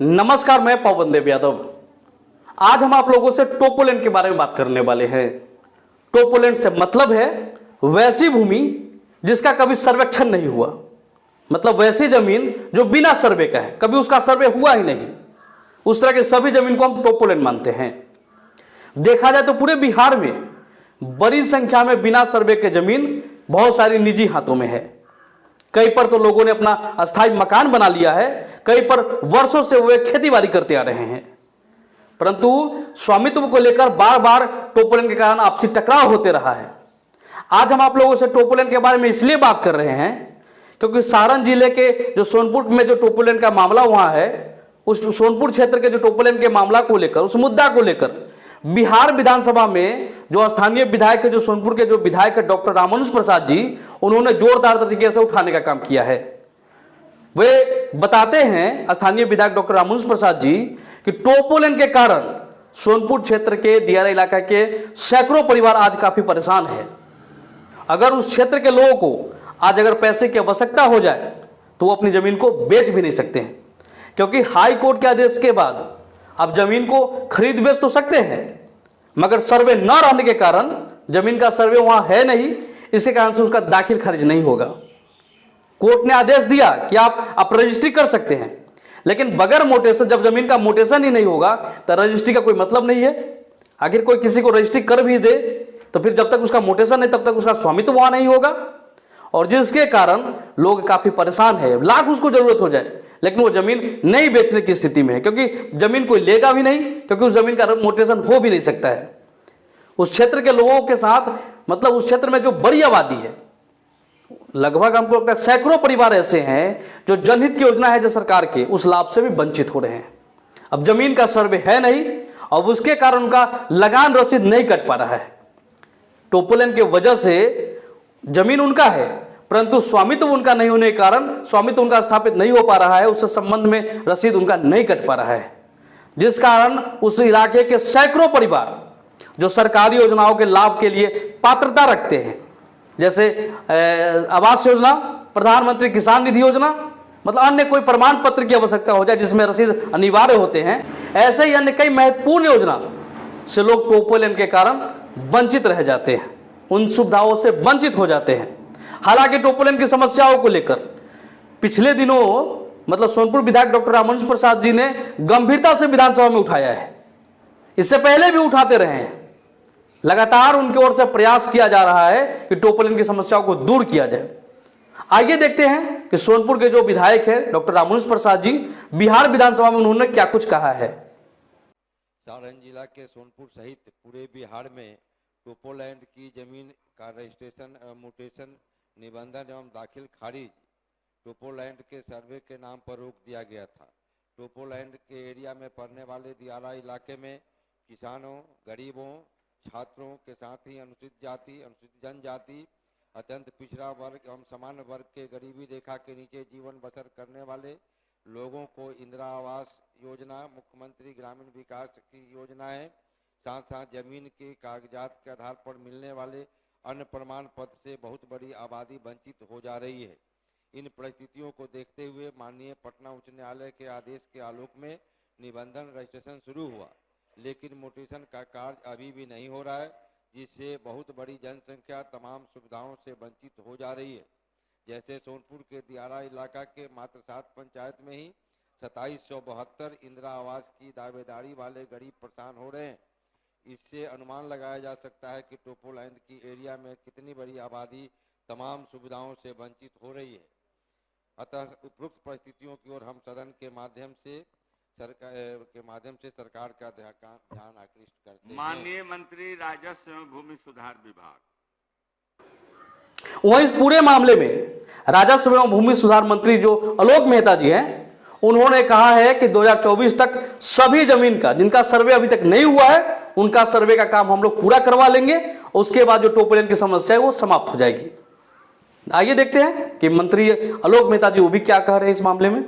नमस्कार, मैं पवन देव यादव। आज हम आप लोगों से टोपोलैंड के बारे में बात करने वाले हैं। टोपोलैंड से मतलब है वैसी भूमि जिसका कभी सर्वेक्षण नहीं हुआ, मतलब वैसी जमीन जो बिना सर्वे का है, कभी उसका सर्वे हुआ ही नहीं। उस तरह की सभी जमीन को हम टोपोलैंड मानते हैं। देखा जाए तो पूरे बिहार में बड़ी संख्या में बिना सर्वे के जमीन बहुत सारी निजी हाथों में है। कई पर तो लोगों ने अपना अस्थायी मकान बना लिया है, कई पर वर्षों से वे खेती बाड़ी करते आ रहे हैं। परंतु स्वामित्व को लेकर बार बार टोपोलैंड के कारण आपसी टकराव होते रहा है। आज हम आप लोगों से टोपोलैंड के बारे में इसलिए बात कर रहे हैं क्योंकि सारण जिले के जो सोनपुर में जो टोपोलैंड का मामला वहां है, उस सोनपुर क्षेत्र के जो टोपोलैंड के मामला को लेकर, उस मुद्दा को लेकर बिहार विधानसभा में जो स्थानीय विधायक है, जो सोनपुर के जो विधायक है डॉक्टर रामानुज प्रसाद जी, उन्होंने जोरदार तरीके से उठाने का काम किया है। वे बताते हैं, स्थानीय विधायक डॉक्टर रामानुज प्रसाद जी, कि टोपोलैंड के कारण सोनपुर क्षेत्र के दियारा इलाका के सैकड़ों परिवार आज काफी परेशान है। अगर उस क्षेत्र के लोगों को आज अगर पैसे की आवश्यकता हो जाए तो वो अपनी जमीन को बेच भी नहीं सकते हैं, क्योंकि हाई कोर्ट के आदेश के बाद आप जमीन को खरीद बेच तो सकते हैं, मगर सर्वे न रहने के कारण जमीन का सर्वे वहां है नहीं, इसी कारण से उसका दाखिल खारिज नहीं होगा। कोर्ट ने आदेश दिया कि आप रजिस्ट्री कर सकते हैं, लेकिन बगैर मोटेशन, जब जमीन का मोटेशन ही नहीं होगा तो रजिस्ट्री का कोई मतलब नहीं है। आखिर कोई किसी को रजिस्ट्री कर भी दे तो फिर जब तक उसका मोटेशन नहीं तब तक उसका स्वामित्व वहां नहीं होगा, और जिसके कारण लोग काफी परेशान है। लाख उसको जरूरत हो जाए लेकिन वो जमीन नहीं बेचने की स्थिति में है, क्योंकि जमीन कोई लेगा भी नहीं, क्योंकि उस जमीन का मोटेशन हो भी नहीं सकता है। उस क्षेत्र के लोगों के साथ, मतलब उस क्षेत्र में जो बड़ी आबादी है, लगभग हमको लगता है सैकड़ों परिवार ऐसे हैं जो जनहित की योजना है जो सरकार के, उस लाभ से भी वंचित हो रहे हैं। अब जमीन का सर्वे है नहीं और उसके कारण उनका लगान रसीद नहीं कट पा रहा है। टोपोलैंड के वजह से जमीन उनका है परंतु स्वामित्व उनका नहीं होने के कारण स्वामित्व उनका स्थापित नहीं हो पा रहा है, उससे संबंध में रसीद उनका नहीं कट पा रहा है, जिस कारण उस इलाके के सैकड़ों परिवार जो सरकारी योजनाओं के लाभ के लिए पात्रता रखते हैं, जैसे आवास योजना, प्रधानमंत्री किसान निधि योजना, मतलब अन्य कोई प्रमाण पत्र की आवश्यकता हो जाए जिसमें रसीद अनिवार्य होते हैं, ऐसे ही अन्य कई महत्वपूर्ण योजना से लोग टोपोलैंड के कारण वंचित रह जाते हैं, उन सुविधाओं से वंचित हो जाते हैं। हालांकि टोपोलैंड की समस्याओं को लेकर पिछले दिनों मतलब सोनपुर विधायक डॉक्टर रामानुज प्रसाद जी ने गंभीरता से विधानसभा में उठाया है। इससे पहले भी उठाते रहे हैं। लगातार उनकी ओर से प्रयास किया जा रहा है कि टोपोलैंड की समस्याओं को दूर किया जाए। आइए देखते हैं कि सोनपुर के जो विधायक है डॉक्टर रामानुज प्रसाद जी, बिहार विधानसभा में उन्होंने क्या कुछ कहा है। सारण जिला के सोनपुर सहित पूरे बिहार में टोपोलैंड की जमीन का रजिस्ट्रेशन, म्यूटेशन, निबंधन एवं दाखिल खारिज टोपोलैंड के सर्वे के नाम पर रोक दिया गया था। टोपोलैंड के एरिया में पड़ने वाले दियारा इलाके में किसानों, गरीबों, छात्रों के साथ ही अनुसूचित जाति, अनुसूचित जनजाति, अत्यंत पिछड़ा वर्ग एवं सामान्य वर्ग के गरीबी रेखा के नीचे जीवन बसर करने वाले लोगों को इंदिरा आवास योजना, मुख्यमंत्री ग्रामीण विकास की योजनाएं, साथ साथ जमीन के कागजात के आधार पर मिलने वाले अन्य प्रमाण पत्र से बहुत बड़ी आबादी वंचित हो जा रही है। इन परिस्थितियों को देखते हुए माननीय पटना उच्च न्यायालय के आदेश के आलोक में निबंधन रजिस्ट्रेशन शुरू हुआ, लेकिन म्यूटेशन का कार्य अभी भी नहीं हो रहा है, जिससे बहुत बड़ी जनसंख्या तमाम सुविधाओं से वंचित हो जा रही है। जैसे सोनपुर के दियारा इलाका के मात्र 7 पंचायत में ही 2772 इंदिरा आवास की दावेदारी वाले गरीब परेशान हो रहे हैं। इससे अनुमान लगाया जा सकता है कि टोपोलैंड की एरिया में कितनी बड़ी आबादी तमाम सुविधाओं से वंचित हो रही है। अतः उपरोक्त परिस्थितियों की ओर हम सदन के माध्यम से सरकार का ध्यान आकृष्ट करते हैं। माननीय मंत्री राजस्व एवं भूमि सुधार विभाग। वहीं इस पूरे मामले में राजस्व एवं भूमि सुधार मंत्री जो आलोक मेहता जी हैं, उन्होंने कहा है कि 2024 तक सभी जमीन का, जिनका सर्वे अभी तक नहीं हुआ है, उनका सर्वे का काम हम लोग पूरा करवा लेंगे। उसके बाद जो टोपोलैंड की समस्या है वो समाप्त हो जाएगी। आइए देखते हैं कि मंत्री आलोक मेहता जी वो भी क्या कह रहे हैं इस मामले में।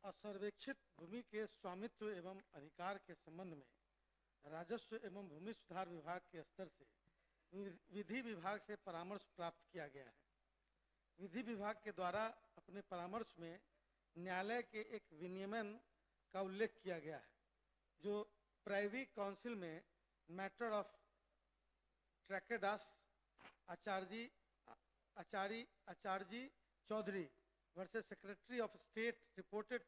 असर्वेक्षित भूमि के स्वामित्व एवं अधिकार के संबंध में राजस्व एवं भूमि सुधार विभाग के स्तर से विधि विभाग से परामर्श प्राप्त किया गया है। विधि विभाग के द्वारा अपने परामर्श में न्यायालय के एक विनियमन का उल्लेख किया गया है, जो प्राइवी काउंसिल में मैटर ऑफ ट्रैकेडास Acharya Chaudhary versus Secretary of State reported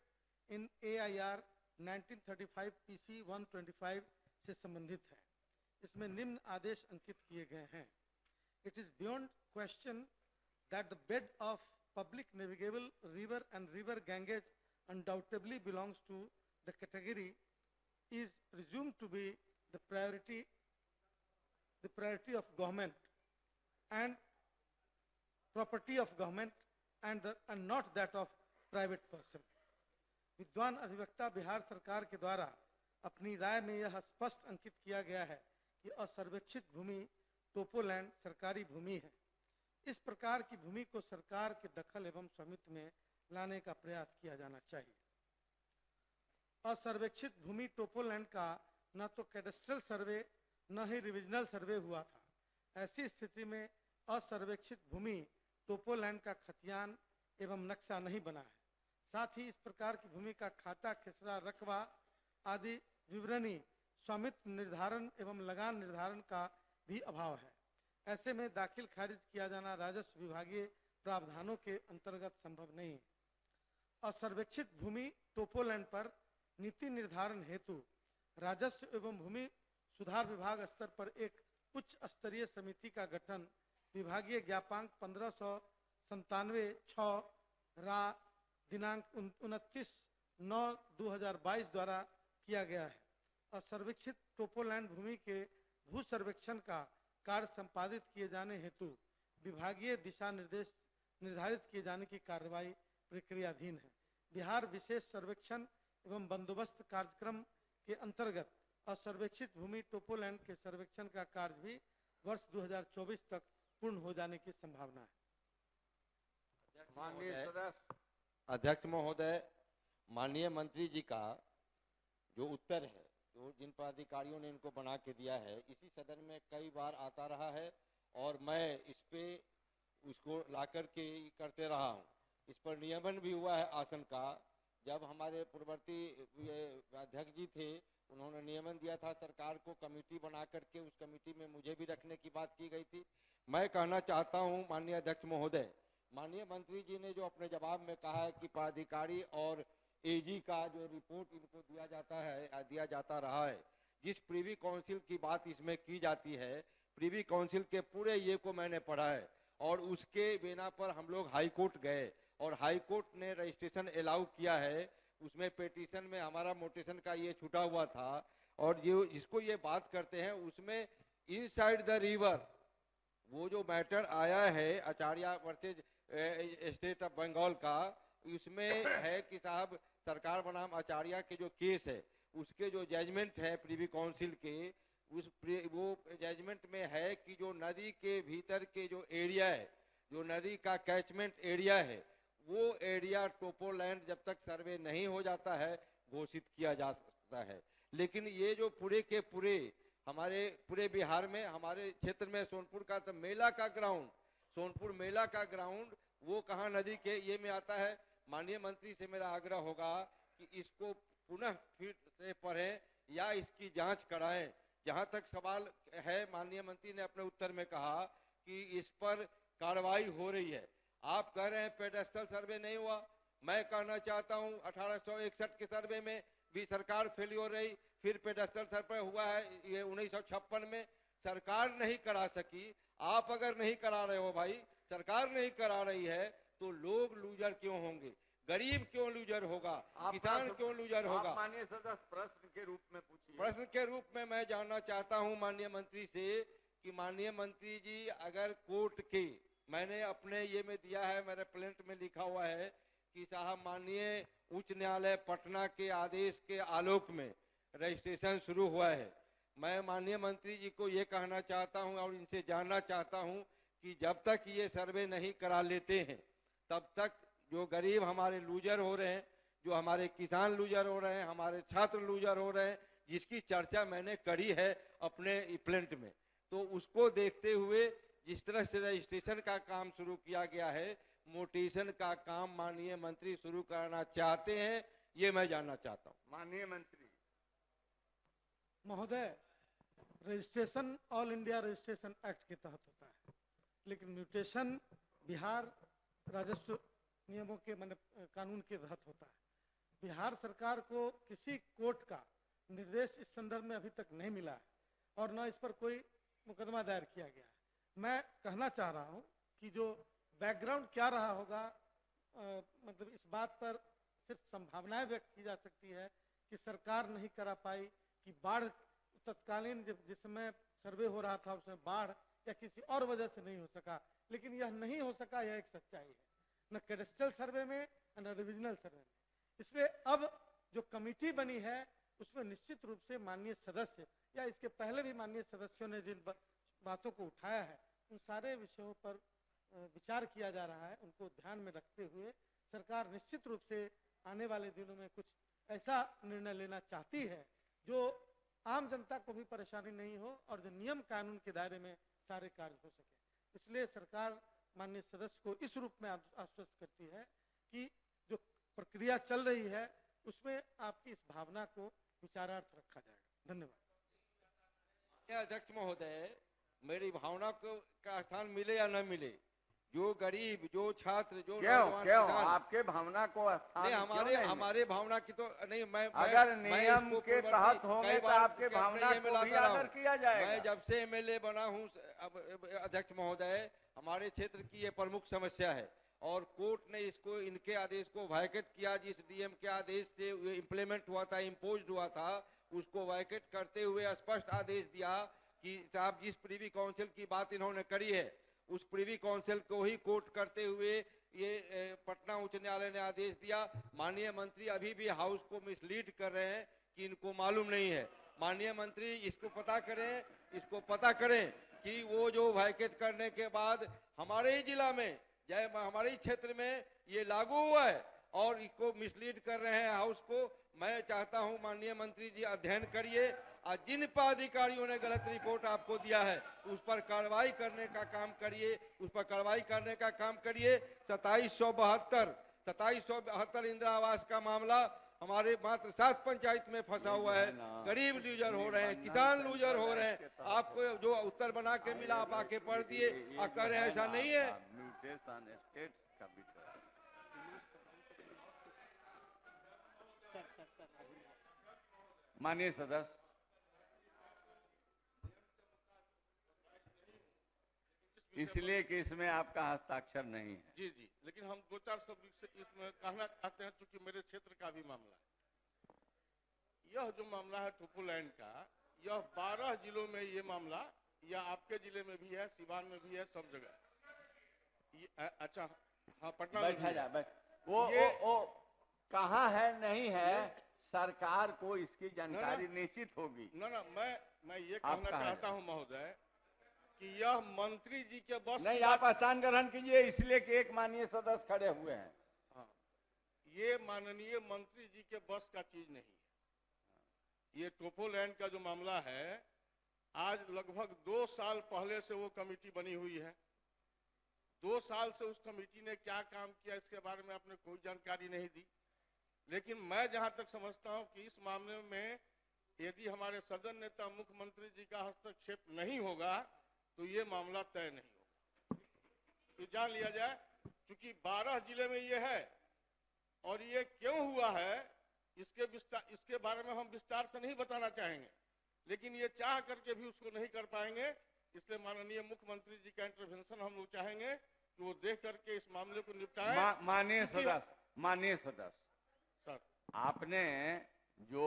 in AIR 1935 PC 125 से संबंधित है। इसमें निम्न आदेश अंकित किए गए हैं। It is beyond question that the bed of public navigable river and river Ganges undoubtedly belongs to the category is presumed to be the priority of government and property of government and not that of private person. विद्वान अधिवक्ता बिहार सरकार के द्वारा अपनी राय में यह स्पष्ट अंकित किया गया है कि असर्वेक्षित भूमि टोपोलैंड सरकारी भूमि है। इस प्रकार की भूमि को सरकार के दखल एवं स्वामित्व में लाने का प्रयास किया जाना चाहिए। असर्वेक्षित भूमि टोपोलैंड का न तो कैडेस्ट्रल सर्वे न ही रिविजनल सर्वे हुआ था। ऐसी स्थिति में असर्वेक्षित भूमि टोपोलैंड का खतियान एवं नक्शा नहीं बना है। साथ ही इस प्रकार की भूमि का खाता, खसरा, रकबा आदि विवरणी, स्वामित्व निर्धारण एवं लगान निर्धारण का भी अभाव है। ऐसे में दाखिल खारिज किया जाना राजस्व विभागीय प्रावधानों के अंतर्गत संभव नहीं। असर्वेक्षित भूमि टोपोलैंड पर नीति निर्धारण हेतु राजस्व एवं भूमि सुधार विभाग स्तर पर एक उच्च स्तरीय समिति का गठन विभागीय ज्ञापांक 1597/6 दिनांक 29/9/2022 द्वारा किया गया है। असर्वेक्षित टोपोलैंड भूमि के भू सर्वेक्षण का कार्य संपादित किए जाने हेतु विभागीय दिशा निर्देश निर्धारित किए जाने की कार्रवाई प्रक्रियाधीन है। बिहार विशेष सर्वेक्षण एवं बंदोबस्त कार्यक्रम के अंतर्गत असर्वेक्षित भूमि टोपोलैंड के सर्वेक्षण का कार्य भी वर्ष 2024 तक पूर्ण हो जाने की संभावना है। माननीय सदस्य, अध्यक्ष महोदय, माननीय मंत्री जी का जो उत्तर है, जो जिन पदाधिकारियों ने इनको बना के दिया है, इसी सदन में कई बार आता रहा है और मैं इस पे उसको ला करके करते रहा हूँ। इस पर नियमन भी हुआ है आसन का। जब हमारे पूर्ववर्ती अध्यक्ष जी थे, उन्होंने नियमन दिया था सरकार को कमेटी बना करके, उस कमेटी में मुझे भी रखने की बात की गई थी। मैं कहना चाहता हूं माननीय अध्यक्ष महोदय, माननीय मंत्री जी ने जो अपने जवाब में कहा है कि पदाधिकारी और AG का जो रिपोर्ट इनको दिया जाता रहा है, जिस प्रीवी काउंसिल की बात इसमें की जाती है, प्रीवी काउंसिल के पूरे ये को मैंने पढ़ा है और उसके बिना पर हम लोग हाई कोर्ट गए और हाई कोर्ट ने रजिस्ट्रेशन अलाउ किया है। उसमें पेटिशन में हमारा मोटेशन का ये छूटा हुआ था और जो जिसको ये बात करते हैं उसमें इनसाइड द रिवर वो जो मैटर आया है आचार्य वर्सेज स्टेट ऑफ बंगाल का, उसमें है कि साहब सरकार बनाम आचार्य के जो केस है उसके जो जजमेंट है प्रीवी काउंसिल के, वो जजमेंट में है कि जो नदी के भीतर के जो एरिया है, जो नदी का कैचमेंट एरिया है, वो एरिया टोपोलैंड जब तक सर्वे नहीं हो जाता है घोषित किया जा सकता है। लेकिन ये जो पूरे के पूरे हमारे पूरे बिहार में, हमारे क्षेत्र में सोनपुर का तो मेला का ग्राउंड, सोनपुर मेला का ग्राउंड वो कहाँ नदी के ये में आता है। माननीय मंत्री से मेरा आग्रह होगा कि इसको पुनः फिर से पढ़ें या इसकी जांच कराएं। जहां तक सवाल है, माननीय मंत्री ने अपने उत्तर में कहा कि इस पर कार्रवाई हो रही है। आप कह रहे हैं पेडेस्टल सर्वे नहीं हुआ। मैं कहना चाहता हूं 1861 के सर्वे में भी सरकार फेलियर रही, फिर पेडेस्टल सर्वे हुआ है ये 1956 में, सरकार नहीं करा सकी। आप अगर नहीं करा रहे हो भाई, सरकार नहीं करा रही है, तो लोग लूजर क्यों होंगे? गरीब क्यों लूजर होगा? किसान क्यों लूजर होगा? माननीय सदस्य प्रश्न के रूप में पूछिए। प्रश्न के रूप में मैं जानना चाहता हूं माननीय मंत्री से कि माननीय मंत्री जी, अगर कोर्ट के, मैंने अपने ये में दिया है, मेरे प्लेंट में लिखा हुआ है कि साहब माननीय उच्च न्यायालय पटना के आदेश के आलोक में रजिस्ट्रेशन शुरू हुआ है। मैं माननीय मंत्री जी को ये कहना चाहता हूं और इनसे जानना चाहता हूं कि जब तक ये सर्वे नहीं करा लेते हैं तब तक जो गरीब हमारे लूजर हो रहे हैं, जो हमारे किसान लूजर हो रहे हैं, हमारे छात्र लूजर हो रहे हैं, जिसकी चर्चा मैंने करी है अपने प्लेंट में, तो उसको देखते हुए जिस तरह से रजिस्ट्रेशन का काम शुरू किया गया है, म्यूटेशन का काम माननीय मंत्री शुरू करना चाहते हैं, ये मैं जानना चाहता हूँ। माननीय मंत्री। महोदय, registration all India registration act के तहत होता है, लेकिन म्यूटेशन बिहार राजस्व नियमों के कानून के तहत होता है। बिहार सरकार को किसी कोर्ट का निर्देश इस संदर्भ में अभी तक नहीं मिला है और न इस पर कोई मुकदमा दायर किया गया है। मैं कहना चाह रहा हूं कि जो बैकग्राउंड क्या रहा होगा, मतलब इस बात पर सिर्फ संभावनाएं व्यक्त की जा सकती है कि सरकार नहीं करा पाई, कि बाढ़ तत्कालीन जिस समय सर्वे हो रहा था उसमें बाढ़ या किसी और वजह से नहीं हो सका, लेकिन यह नहीं हो सका, यह एक सच्चाई है, न कैडेस्ट्रल सर्वे में न रिविजनल सर्वे में। इसलिए अब जो कमेटी बनी है उसमें निश्चित रूप से माननीय सदस्य या इसके पहले भी माननीय सदस्यों ने जिन बातों को उठाया है उन सारे विषयों पर विचार किया जा रहा है। उनको ध्यान में रखते हुए सरकार निश्चित रूप से आने वाले दिनों में कुछ ऐसा निर्णय लेना चाहती है जो आम जनता को भी परेशानी नहीं हो और जो नियम कानून के दायरे में सारे कार्य हो सके। इसलिए सरकार माननीय सदस्य को इस रूप में आश्वस्त करती है कि जो प्रक्रिया चल रही है उसमें आपकी इस भावना को विचारार्थ रखा जाएगा। धन्यवाद। अध्यक्ष महोदय, मेरी भावना को का स्थान मिले या न मिले, जो गरीब, जो छात्र, जो क्यों क्यों आपके भावना को स्थान नहीं, हमारे भावना की तो नहीं। मैं अगर नियम के तहत होंगे तो आपके भावना को भी आदर किया जाएगा। मैं जब से एमएलए बना हूँ अध्यक्ष महोदय, हमारे क्षेत्र की ये प्रमुख समस्या है और कोर्ट ने इसको, इनके आदेश को वायकेट किया। जिस डीएम के आदेश से इम्प्लीमेंट हुआ था, इम्पोज्ड हुआ था, उसको वायकेट करते हुए स्पष्ट आदेश दिया कि साहब जिस प्रीवी काउंसिल की बात इन्होंने करी है उस प्रीवी काउंसिल को ही कोर्ट करते हुए ये पटना उच्च न्यायालय ने आदेश दिया। माननीय मंत्री अभी भी हाउस को मिसलीड कर रहे हैं कि इनको मालूम नहीं है। माननीय मंत्री इसको पता करें कि वो जो वायकेट करने के बाद हमारे ही जिला में, हमारे ही क्षेत्र में ये लागू हुआ है और इसको मिसलीड कर रहे हैं हाउस को। मैं चाहता हूं माननीय मंत्री जी अध्ययन करिए और जिन पदाधिकारियों ने गलत रिपोर्ट आपको दिया है उस पर कार्रवाई करने का काम करिए, 2772 इंदिरा आवास का मामला हमारे मात्र 7 पंचायत में फंसा हुआ है। गरीब लूजर हो रहे हैं, किसान लूजर हो रहे हैं। आपको जो उत्तर बना के मिला आप आके पढ़ दिए और कह रहे हैं ऐसा नहीं है। माननीय सदस्य, इसलिए कि इसमें आपका हस्ताक्षर नहीं है। जी जी, लेकिन हम 2-4 शब्द इसमें कहना चाहते हैं, चूंकि मेरे क्षेत्र का भी मामला है। यह जो मामला है टोपोलैंड का, यह 12 जिलों में ये मामला, या आपके जिले में भी है, सिवान में भी है, सब जगह। अच्छा हाँ, पटना में बैठा जा, बैठ। वो कहाँ है नहीं है, सरकार को इसकी जानकारी निश्चित होगी। ना मैं ये कहना चाहता हूँ महोदय कि यह मंत्री जी के बस नहीं, आप स्थान ग्रहण कीजिए, इसलिए कि एक माननीय सदस्य खड़े हुए हैं। हाँ, ये माननीय मंत्री जी के बस का चीज नहीं है। ये टोपोलैंड का जो मामला है, आज लगभग 2 साल पहले से वो कमेटी बनी हुई है। 2 साल से उस कमेटी ने क्या काम किया इसके बारे में आपने कोई जानकारी नहीं दी। लेकिन मैं जहां तक समझता हूं कि इस मामले में यदि हमारे सदन नेता मुख्यमंत्री जी का हस्तक्षेप नहीं होगा तो ये मामला तय नहीं होगा। तो जान लिया जाए, क्योंकि 12 जिले में ये है और ये क्यों हुआ है इसके बारे में हम विस्तार से नहीं बताना चाहेंगे, लेकिन ये चाह करके भी उसको नहीं कर पाएंगे। इसलिए माननीय मुख्यमंत्री जी का इंटरवेंशन हम लोग चाहेंगे कि वो देख करके इस मामले को निपटाए। माननीय सदस्य सर, आपने जो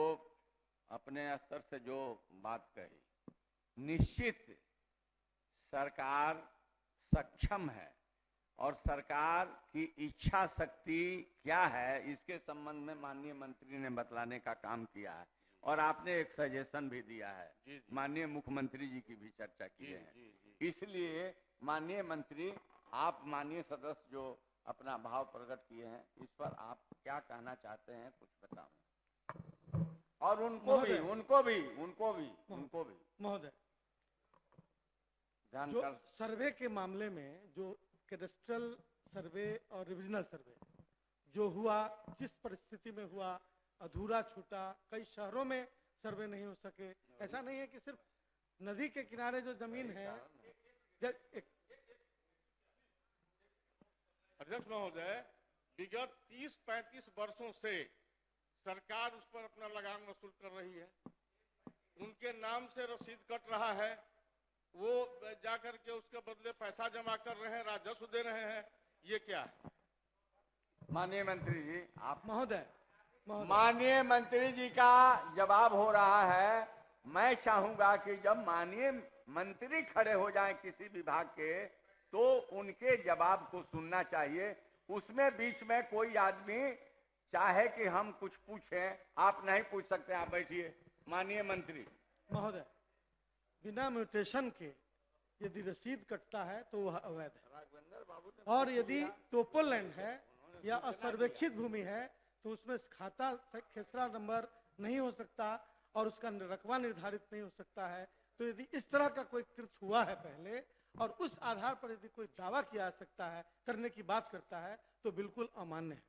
अपने स्तर से जो बात कही, निश्चित सरकार सक्षम है और सरकार की इच्छा शक्ति क्या है इसके संबंध में माननीय मंत्री ने बतलाने का काम किया है और आपने एक सजेशन भी दिया है। माननीय मुख्यमंत्री जी की भी चर्चा की है। इसलिए माननीय मंत्री, आप माननीय सदस्य जो अपना भाव प्रकट किए हैं, इस पर आप क्या कहना चाहते हैं, कुछ बताओ। और उनको भी महोदय, ध्यान जो कर सर्वे के मामले में जो कैडेस्ट्रल सर्वे और रिविजनल सर्वे जो हुआ, जिस परिस्थिति में हुआ, अधूरा छूटा, कई शहरों में सर्वे नहीं हो सके। ऐसा नहीं है कि सिर्फ नदी के किनारे जो जमीन है। अध्यक्ष महोदय, विगत 30-35 वर्षों से सरकार उस पर अपना लगान वसूल कर रही है, उनके नाम से रसीद कट रहा है, वो जाकर के उसके बदले पैसा जमा कर रहे हैं, राजस्व दे रहे हैं। ये क्या है? माननीय मंत्री जी, आप महोदय माननीय मंत्री जी का जवाब हो रहा है। मैं चाहूंगा कि जब माननीय मंत्री खड़े हो जाएं किसी विभाग के, तो उनके जवाब को सुनना चाहिए। उसमें बीच में कोई आदमी चाहे कि हम कुछ पूछें, आप नहीं पूछ सकते, आप बैठिए। माननीय मंत्री महोदय, बिना म्यूटेशन के यदि रसीद कटता है तो वह अवैध है, और यदि टोपोलैंड है या असर्वेक्षित भूमि है तो उसमें खाता खेसरा नंबर नहीं हो सकता और उसका रकबा निर्धारित नहीं हो सकता है। तो यदि इस तरह का कोई कृत्य हुआ है पहले और उस आधार पर यदि कोई दावा किया जा सकता है, करने की बात करता है, तो बिल्कुल अमान्य है।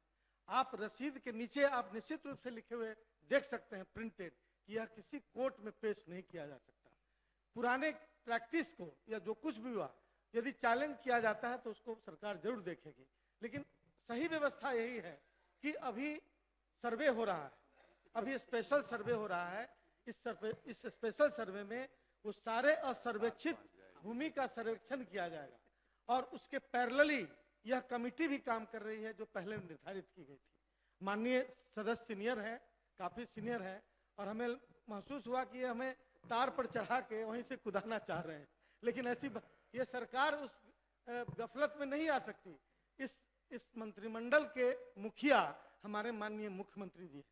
आप रसीद के नीचे आप निश्चित रूप से लिखे हुए देख सकते हैं प्रिंटेड कि यह किसी कोर्ट में पेश नहीं किया जा सकता। पुराने प्रैक्टिस को या जो कुछ भी हुआ यदि चैलेंज किया जाता है तो उसको सरकार जरूर देखेगी, लेकिन सही व्यवस्था यही है कि अभी सर्वे हो रहा है, अभी स्पेशल सर्वे हो रहा है। इस स्पेशल सर्वे में वो सारे असर्वेक्षित भूमि का सर्वेक्षण किया जाएगा और उसके पैरेलली यह कमिटी भी काम कर रही है जो पहले निर्धारित की गई थी। माननीय सदस्य सीनियर है, काफी सीनियर है, और हमें महसूस हुआ कि हमें तार पर चढ़ा के वहीं से कुदाना चाह रहे हैं, लेकिन ऐसी ये सरकार उस गफलत में नहीं आ सकती। इस मंत्रिमंडल के मुखिया हमारे माननीय मुख्यमंत्री जी हैं,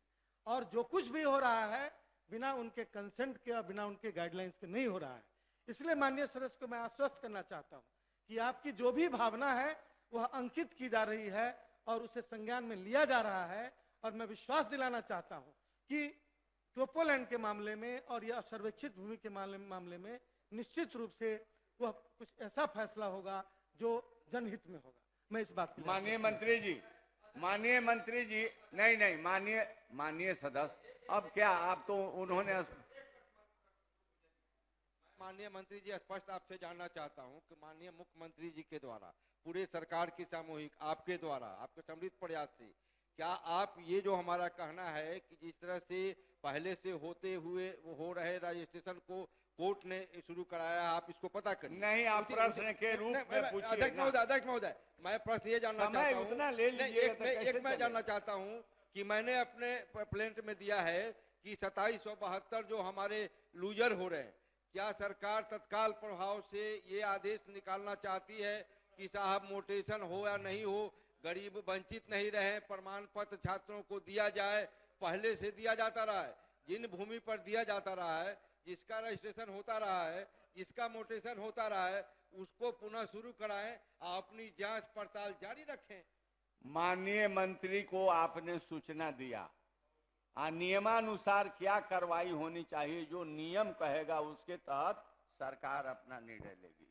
और जो कुछ भी हो रहा है बिना उनके कंसेंट के और बिना उनके गाइडलाइंस के नहीं हो रहा है। इसलिए माननीय सदस्य को मैं आश्वस्त करना चाहता हूं कि आपकी जो भी भावना है वह अंकित की जा रही है और उसे संज्ञान में लिया जा रहा है। और मैं विश्वास दिलाना चाहता हूं कि टोपोलैंड के मामले में और यह असर्वेक्षित भूमि के मामले में निश्चित रूप से वह कुछ ऐसा फैसला होगा जो जनहित में होगा। मैं इस बात को माननीय मंत्री जी नहीं माननीय सदस्य, अब क्या आप तो उन्होंने माननीय मंत्री जी, स्पष्ट आपसे जानना चाहता हूं कि माननीय मुख्यमंत्री जी के द्वारा पूरे सरकार की सामूहिक आपके द्वारा आपके सम्मिलित प्रयास से क्या आप ये जो हमारा कहना है कि जिस तरह से पहले से होते हुए वो हो रहे रजिस्ट्रेशन को कोर्ट ने शुरू कराया, आप इसको पता करिए। नहीं, आप प्रश्न के रूप में पूछिए। अध्यक्ष महोदय, मैं प्रश्न ये जानना चाहता हूँ, एक मैं जानना चाहता हूँ कि मैंने अपने प्लेंट में दिया है कि 2772 जो हमारे लूजर हो रहे हैं, क्या सरकार तत्काल प्रभाव से ये आदेश निकालना चाहती है कि साहब मोटेशन हो या नहीं हो, गरीब वंचित नहीं रहे, प्रमाण पत्र छात्रों को दिया जाए। पहले से दिया जाता रहा है, जिन भूमि पर दिया जाता रहा है, जिसका रजिस्ट्रेशन होता रहा है, जिसका मोटेशन होता रहा है, उसको पुनः शुरू कराएं, अपनी जांच पड़ताल जारी रखें। माननीय मंत्री को आपने सूचना दिया, नियमानुसार क्या कार्रवाई होनी चाहिए, जो नियम कहेगा उसके तहत सरकार अपना निर्णय लेगी।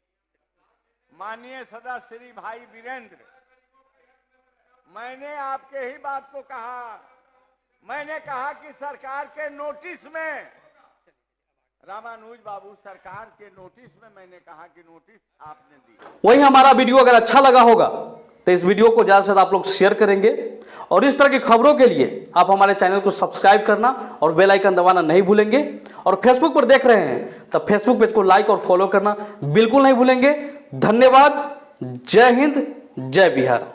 माननीय सदस्य श्री भाई वीरेंद्र, मैंने आपके ही बात को कहा, मैंने कहा कि सरकार के नोटिस में, रामानुज बाबू, सरकार के नोटिस में मैंने कहा कि नोटिस आपने दी। वही हमारा वीडियो अगर अच्छा लगा होगा तो इस वीडियो को ज्यादा से ज्यादा आप लोग शेयर करेंगे, और इस तरह की खबरों के लिए आप हमारे चैनल को सब्सक्राइब करना और बेल आइकन दबाना नहीं भूलेंगे। और फेसबुक पर देख रहे हैं तब फेसबुक पेज को लाइक और फॉलो करना बिल्कुल नहीं भूलेंगे। धन्यवाद। जय हिंद, जय बिहार।